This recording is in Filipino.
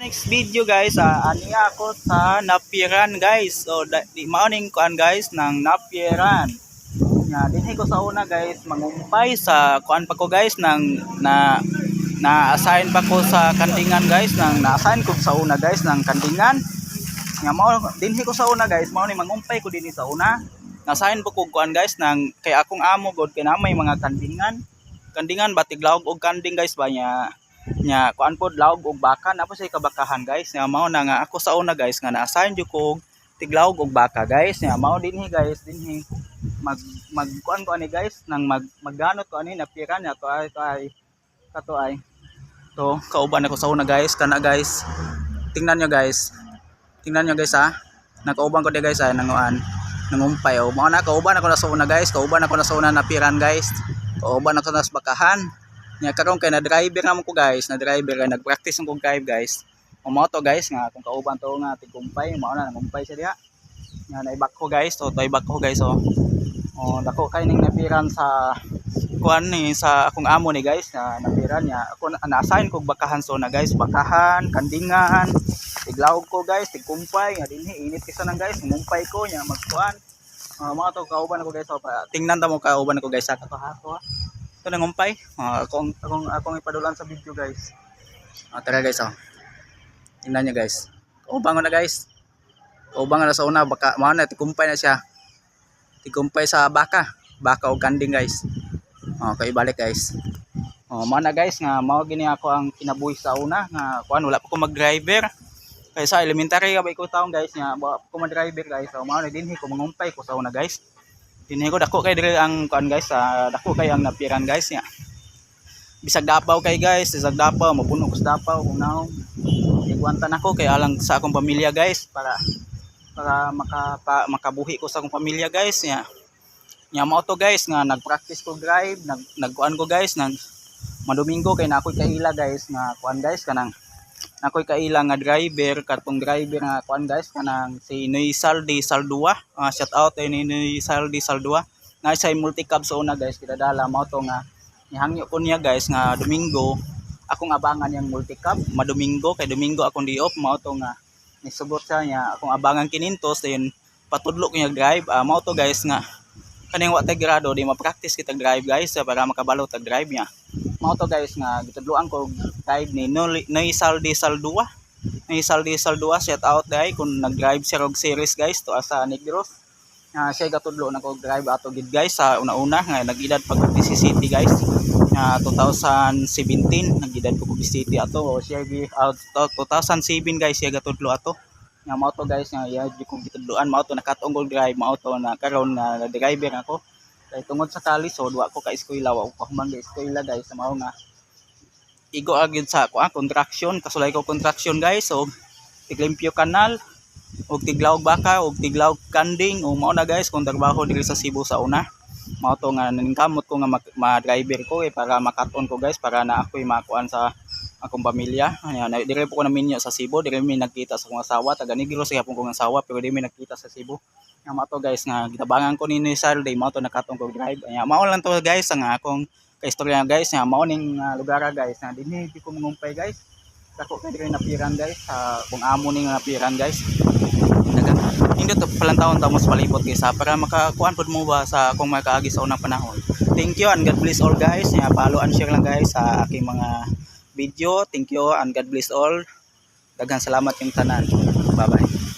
Next video guys, aniya ako sa napiran guys. So di morning kuan guys ng napiran. Nga dinhi ko sa una guys mangumpay sa kuan pa ko guys ng na-assign pa ko sa kandingan guys ng na-assign ko sa una guys ng kandingan. Nga mao dinhi ko sa una guys, mao ni mangumpay ko dinhi sa una. Na-assign po ko kuan guys ng kay akong amo god kay na may mga kandingan. Kandingan batig lawog og kanding guys ba nya kuan pod lawog og baka na po sa kabakahan guys nya mao na nga ako sa una guys nga na-assign jud ko tiglawog og baka guys nya mao dinhi guys dinhi mag kuan ko ani guys nang magganot ko ani napiran nya to ay to kauban ako sa una guys kana guys tingnan nyo guys ha nakauban ko di guys ay nanguan nangumpay o mao na kauban ako na sa una guys kauban ako na sa una napiran guys kauban ako na sa bakahan. Nya karon kay na driver namon ko guys, na driver kay nagpractice ng drive guys. Mao to guys nga kung kauban to nga tigkumpay, mao na nangumpay siya diha. Nya naibak ko guys, to ibak ko guys oh. Oh dako kay ning napiran sa kuan ni sa akong amo ni guys, na napiran niya. Ako na-assign ko bakahan so na guys, bakahan, kandingan, tiglawog ko guys, tigkumpay, nga dinhi init kisa nang guys, ngumpay ko nya magkuan. Mao to kauban ako guys, so tingnan ta mo kauban ako guys sa kato ha to. Ito nangumpay. Akong ipadulan sa video guys. Tara guys oh. Tingnan nyo guys. Kaubangon na guys. Kaubangon na sa una. Baka, mao na, tikumpay na siya. Tikumpay sa baka. Baka o kanding guys. Okay, balik guys. Mao na guys. Nga, mao gini ako ang kinabuhi sa una. Nga, kuan, wala pa ko mag-driver. Kaya sa elementary ba ko taong guys. Nga, wala pa ko mag-driver guys. So, mao na dinhi ko mangumpay ko sa una guys. Dinhi ko dako kay dire ang kuan guys, dako kay ang napiran guys nya. Bisag Dapaw kay guys, bisag Dapaw mapuno ko sa Dapaw kung naong igwantan ako kay alang sa akong pamilya guys para makabuhi ko sa akong pamilya guys nya. Nya mao to guys nga nagpractice ko drive, nagkuan ko guys nang madomingo kay na ako'y kaila guys nga kuan guys kanang ako'y kaila nga driver katong driver nga kuan guys kanang si Noy Saldi Saldua. Shout out kay Noy Saldi Saldua na sa multi-cab sa una guys kidadala mao to nga nihangyo ko niya guys nga Domingo akong abangan yang multi-cab madomingo kay Domingo akong di off mao to nga nisugot siya niya akong abangan kinintos then patudlo ko niya drive mao to guys nga kaning wa tag grado di ma-practice kita drive guys para makabalo tag drive niya. Mao to guys nga gitudloan ko drive ni Noy Saldi Saldua. Noy Saldi Saldua shout out dai kung nag-drive siya og series guys to asa Negros. Siya gatudlo na ko drive ato gid guys sa una-una nga nag-edad pag City guys. 2017 nag-edad ko City ato siya 2007 guys siya gatudlo ato. Nga mao to guys nga ya di ko gitudloan mao to nakatong drive mao to na karon na driver ako. Kay tungod sa kali so wa ko ka eskwela wa ko humang eskwela guys mao nga igo agid sa ako contraction kasulay ko contraction guys so tiglimpyo kanal og tiglawog baka og tiglawog kanding o mao na guys kung trabaho diri sa Cebu sa una mao to nga naningkamot ko nga ma-driver ko para makaton ko guys para na ako'y makuan sa akong pamilya. Ayan, dire po ko na minyo sa Cebu, dire mi nagkita sa akong asawa, taga Negros sa akong asawa pero dire mi nagkita sa Cebu. Nga mao to guys nga gitabangan ko ni Saturday mao to nakatong ko drive. Ayan, mao lang to guys ang akong kaistorya guys nga mao ning lugar guys nga dinhi di ko mangumpay guys. Dako kay dire napiran guys sa kung amo ning napiran guys. Hindi to palang taon ta mas palibot guys para makakuan pod mo ba sa akong makaagi sa unang panahon. Thank you and God bless all guys. Nga follow and share lang guys sa aking mga video. Thank you and God bless all. Daghang salamat yung tanan. Bye bye.